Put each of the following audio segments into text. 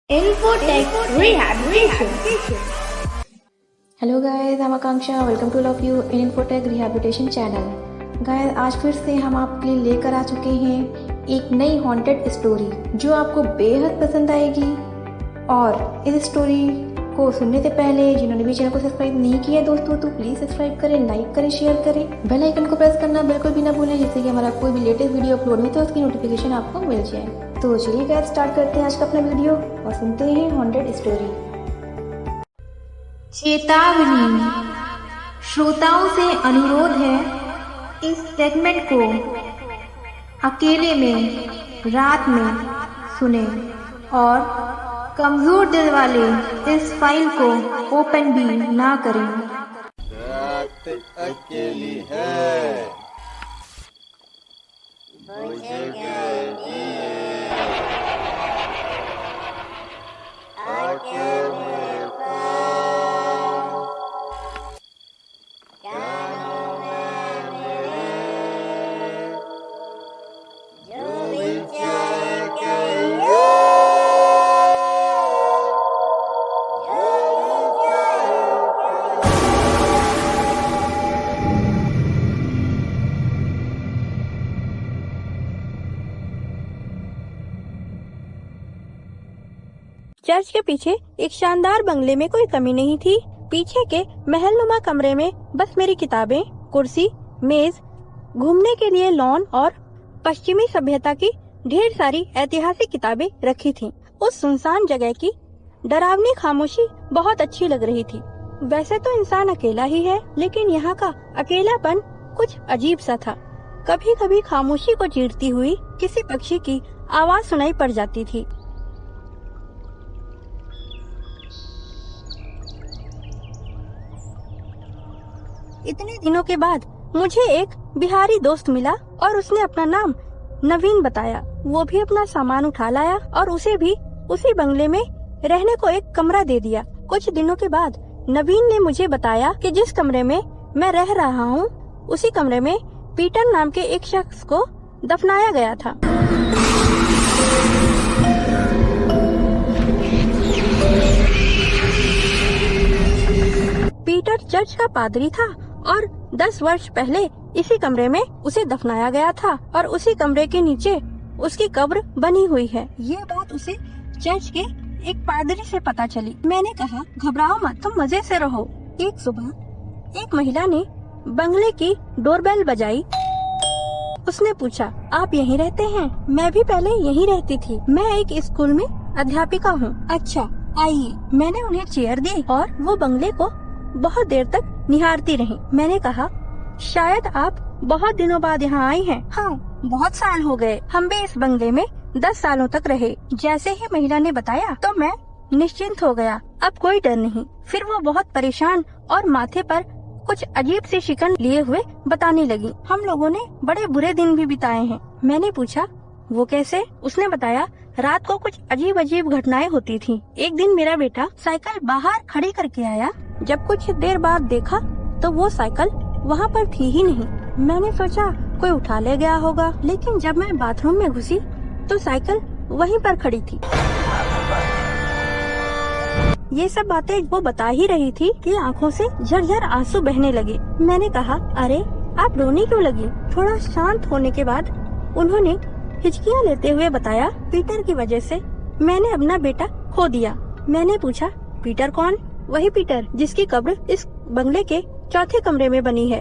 Infotech Rehabilitation. Hello guys, I'm Akanksha. Welcome to love you in Infotech rehabilitation channel. Guys, आज फिर से हम आपके लिए लेकर आ चुके हैं एक नई हॉन्टेड स्टोरी जो आपको बेहद पसंद आएगी। और इस स्टोरी को सुनने से पहले जिन्होंने भी चैनल को सब्सक्राइब नहीं किया दोस्तों, तो प्लीज़ सब्सक्राइब करें, लाइक करें, शेयर करें, बेल आइकन को प्रेस करना बिल्कुल भी ना भूलें, जिससे कि हमारा कोई भी लेटेस्ट वीडियो अपलोड हो तो उसकी नोटिफिकेशन आपको मिल जाए। तो चलिए गाइस, स्टार्ट करते हैं आज का अपना वीडियो और सुनते हैं हॉन्टेड स्टोरी। चेतावनी, श्रोताओं से अनुरोध है, इस सेगमेंट को अकेले में रात में सुने और कमजोर दिल वाले इस फाइल को ओपन भी ना करें। रात अकेली है, बुझ गए दिए, आके मेरे पास, कानों में मेरे, जो भी चाहे कहिए, जो भी चाहे कहिए। चर्च के पीछे एक शानदार बंगले में कोई कमी नहीं थी। पीछे के महलनुमा कमरे में बस मेरी किताबें, कुर्सी, मेज, घूमने के लिए लॉन और पश्चिमी सभ्यता की ढेर सारी ऐतिहासिक किताबें रखी थीं। उस सुनसान जगह की डरावनी खामोशी बहुत अच्छी लग रही थी। वैसे तो इंसान अकेला ही है, लेकिन यहाँ का अकेलापन कुछ अजीब सा था। कभी कभी खामोशी को चीरती हुई किसी पक्षी की आवाज सुनाई पड़ जाती थी। इतने दिनों के बाद मुझे एक बिहारी दोस्त मिला और उसने अपना नाम नवीन बताया। वो भी अपना सामान उठा लाया और उसे भी उसी बंगले में रहने को एक कमरा दे दिया। कुछ दिनों के बाद नवीन ने मुझे बताया कि जिस कमरे में मैं रह रहा हूँ, उसी कमरे में पीटर नाम के एक शख्स को दफनाया गया था। पीटर चर्च का पादरी था और 10 वर्ष पहले इसी कमरे में उसे दफनाया गया था और उसी कमरे के नीचे उसकी कब्र बनी हुई है। ये बात उसे चर्च के एक पादरी से पता चली। मैंने कहा, घबराओ मत, तुम मजे से रहो। एक सुबह एक महिला ने बंगले की डोरबेल बजाई। उसने पूछा, आप यहीं रहते हैं? मैं भी पहले यहीं रहती थी। मैं एक स्कूल में अध्यापिका हूँ। अच्छा, आइए। मैंने उन्हें चेयर दी और वो बंगले को बहुत देर तक निहारती रही। मैंने कहा, शायद आप बहुत दिनों बाद यहाँ आई हैं। हाँ, बहुत साल हो गए। हम भी इस बंगले में 10 सालों तक रहे। जैसे ही महिला ने बताया तो मैं निश्चिंत हो गया। अब कोई डर नहीं। फिर वो बहुत परेशान और माथे पर कुछ अजीब सी शिकन लिए हुए बताने लगी। हम लोगों ने बड़े बुरे दिन भी बिताए हैं। मैंने पूछा, वो कैसे? उसने बताया, रात को कुछ अजीब अजीब घटनाएं होती थी। एक दिन मेरा बेटा साइकिल बाहर खड़ी करके आया। जब कुछ देर बाद देखा तो वो साइकिल वहाँ पर थी ही नहीं। मैंने सोचा कोई उठा ले गया होगा, लेकिन जब मैं बाथरूम में घुसी तो साइकिल वहीं पर खड़ी थी। ये सब बातें वो बता ही रही थी कि आंखों से झरझर आंसू बहने लगे। मैंने कहा, अरे आप रोने क्यों लगी? थोड़ा शांत होने के बाद उन्होंने हिचकियाँ लेते हुए बताया, पीटर की वजह से मैंने अपना बेटा खो दिया। मैंने पूछा, पीटर कौन? वही पीटर जिसकी कब्र इस बंगले के चौथे कमरे में बनी है।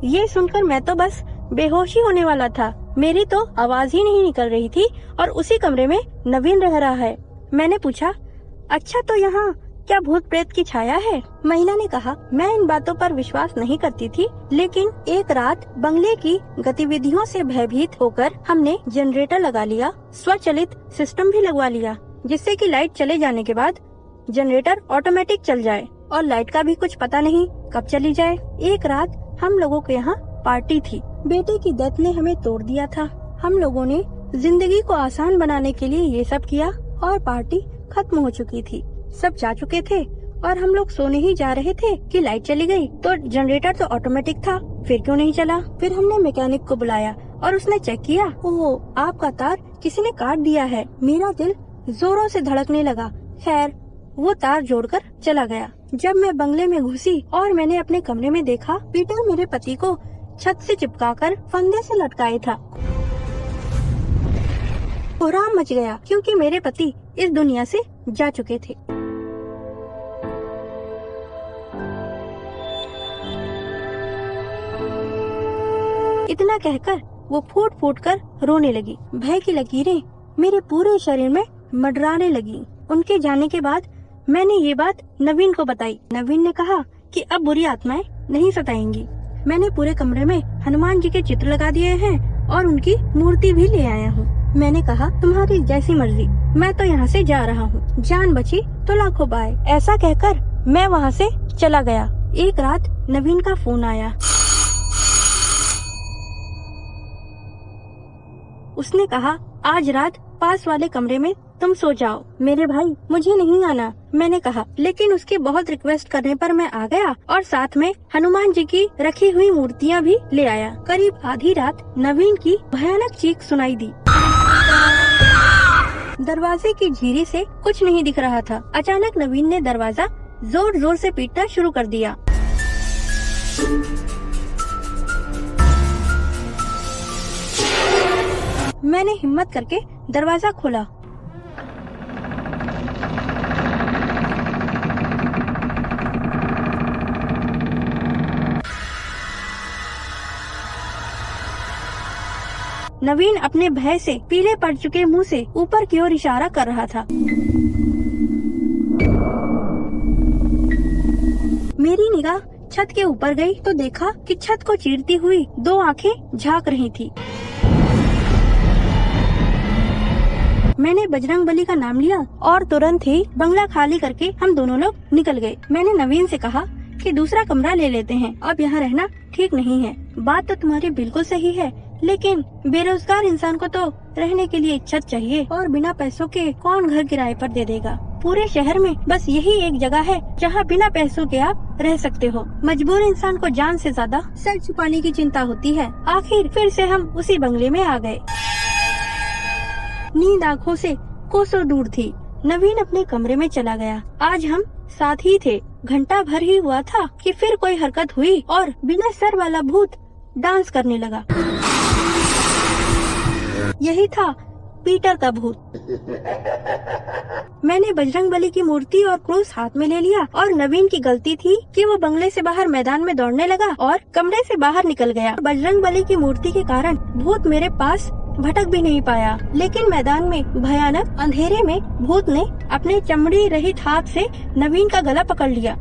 ये सुनकर मैं तो बस बेहोशी होने वाला था। मेरी तो आवाज ही नहीं निकल रही थी और उसी कमरे में नवीन रह रहा है। मैंने पूछा, अच्छा तो यहाँ क्या भूत प्रेत की छाया है? महिला ने कहा, मैं इन बातों पर विश्वास नहीं करती थी, लेकिन एक रात बंगले की गतिविधियों से भयभीत होकर हमने जनरेटर लगा लिया, स्वचालित सिस्टम भी लगवा लिया, जिससे कि लाइट चले जाने के बाद जनरेटर ऑटोमेटिक चल जाए और लाइट का भी कुछ पता नहीं कब चली जाए। एक रात हम लोगों के यहाँ पार्टी थी। बेटे की डेथ ने हमें तोड़ दिया था। हम लोगों ने जिंदगी को आसान बनाने के लिए ये सब किया और पार्टी खत्म हो चुकी थी। सब जा चुके थे और हम लोग सोने ही जा रहे थे कि लाइट चली गई। तो जनरेटर तो ऑटोमेटिक था, फिर क्यों नहीं चला? फिर हमने मैकेनिक को बुलाया और उसने चेक किया। ओह, आपका तार किसी ने काट दिया है। मेरा दिल जोरों से धड़कने लगा। खैर, वो तार जोड़कर चला गया। जब मैं बंगले में घुसी और मैंने अपने कमरे में देखा, पीटर मेरे पति को छत से चिपकाकर फंदे से लटकाए था। कोहराम मच गया क्योंकि मेरे पति इस दुनिया से जा चुके थे। इतना कहकर वो फूट फूट कर रोने लगी। भय की लकीरें मेरे पूरे शरीर में मंडराने लगी। उनके जाने के बाद मैंने ये बात नवीन को बताई। नवीन ने कहा कि अब बुरी आत्माएं नहीं सताएंगी। मैंने पूरे कमरे में हनुमान जी के चित्र लगा दिए हैं और उनकी मूर्ति भी ले आया हूँ। मैंने कहा, तुम्हारी जैसी मर्जी, मैं तो यहाँ से जा रहा हूँ। जान बची तो लाखों पाए। ऐसा कहकर मैं वहाँ से चला गया। एक रात नवीन का फोन आया। उसने कहा, आज रात पास वाले कमरे में तुम सो जाओ। मेरे भाई, मुझे नहीं आना, मैंने कहा। लेकिन उसके बहुत रिक्वेस्ट करने पर मैं आ गया और साथ में हनुमान जी की रखी हुई मूर्तियाँ भी ले आया। करीब आधी रात नवीन की भयानक चीख सुनाई दी। दरवाजे की झिरी से कुछ नहीं दिख रहा था। अचानक नवीन ने दरवाजा जोर जोर से पीटना शुरू कर दिया। मैंने हिम्मत करके दरवाजा खोला। नवीन अपने भय से पीले पड़ चुके मुंह से ऊपर की ओर इशारा कर रहा था। मेरी निगाह छत के ऊपर गई तो देखा कि छत को चीरती हुई दो आंखें झांक रही थी। मैंने बजरंगबली का नाम लिया और तुरंत ही बंगला खाली करके हम दोनों लोग निकल गए। मैंने नवीन से कहा कि दूसरा कमरा ले लेते हैं, अब यहाँ रहना ठीक नहीं है। बात तो तुम्हारी बिल्कुल सही है, लेकिन बेरोजगार इंसान को तो रहने के लिए छत चाहिए और बिना पैसों के कौन घर किराए पर दे देगा। पूरे शहर में बस यही एक जगह है जहाँ बिना पैसों के आप रह सकते हो। मजबूर इंसान को जान से ज्यादा सर छुपाने की चिंता होती है। आखिर फिर से हम उसी बंगले में आ गए। नींद आँखों से कोसों दूर थी। नवीन अपने कमरे में चला गया। आज हम साथ ही थे। घंटा भर ही हुआ था कि फिर कोई हरकत हुई और बिना सर वाला भूत डांस करने लगा। यही था पीटर का भूत। मैंने बजरंगबली की मूर्ति और क्रूस हाथ में ले लिया और नवीन की गलती थी कि वो बंगले से बाहर मैदान में दौड़ने लगा और कमरे से बाहर निकल गया। बजरंगबली की मूर्ति के कारण भूत मेरे पास भटक भी नहीं पाया, लेकिन मैदान में भयानक अंधेरे में भूत ने अपने चमड़ी रहित हाथ से नवीन का गला पकड़ लिया।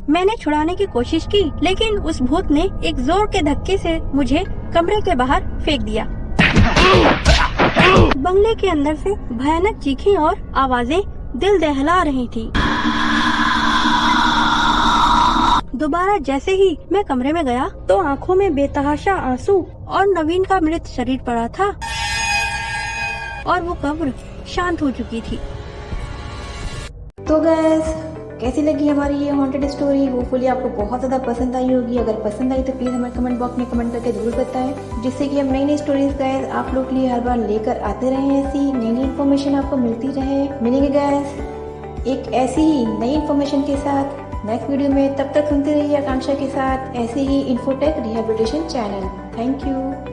मैंने छुड़ाने की कोशिश की, लेकिन उस भूत ने एक जोर के धक्के से मुझे कमरे के बाहर फेंक दिया। बंगले के अंदर से भयानक चीखें और आवाजें दिल दहला रही थी। दोबारा जैसे ही मैं कमरे में गया तो आंखों में बेतहाशा आंसू और नवीन का मृत शरीर पड़ा था और वो कब्र शांत हो चुकी थी। तो गाइस, कैसी लगी हमारी ये हॉन्टेड स्टोरी? होपफुली आपको बहुत ज़्यादा पसंद आई होगी। अगर पसंद आई तो प्लीज़ हमें कमेंट बॉक्स में कमेंट करके जरूर बताएं, जिससे कि हम नई नई स्टोरीज गाइस आप लोग के लिए हर बार लेकर आते रहें। ऐसी नई नई इन्फॉर्मेशन आपको मिलती रहे। मिलेंगे गाइस एक ऐसी ही नई इन्फॉर्मेशन के साथ नेक्स्ट वीडियो में। तब तक सुनते रहिए आकांक्षा के साथ ऐसे ही infotech rehabilitation channel. Thank you.